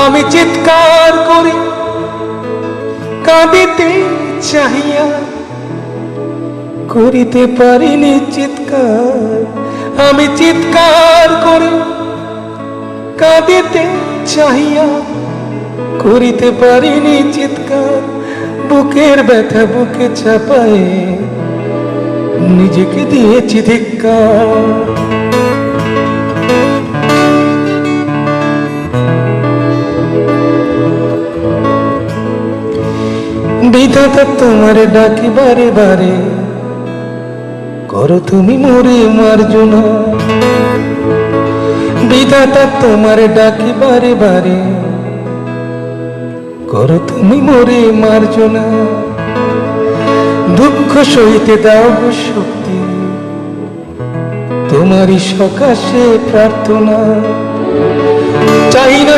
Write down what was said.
আমি চিৎকার করি কাঁদিতে চাহিয়া, করিতে পারিনি চিৎকার। আমি চিৎকার করি কাঁদিতে চাহিয়া, করিতে পারিনি চিৎকার। বুকের ব্যথা বুকে চাপায়ে নিজেকে দিয়েছি ধিক্কার। বিধাতা তোমার ডাকি বারে বারে, করো তুমি মোরে মার্জনা। বিধাতা তোমার ডাকি বারে বারে, করো তুমি মোরে মার্জনা। দুঃখ সইতে দাও গো শক্তি, তোমারই সকাশে প্রার্থনা। চাই না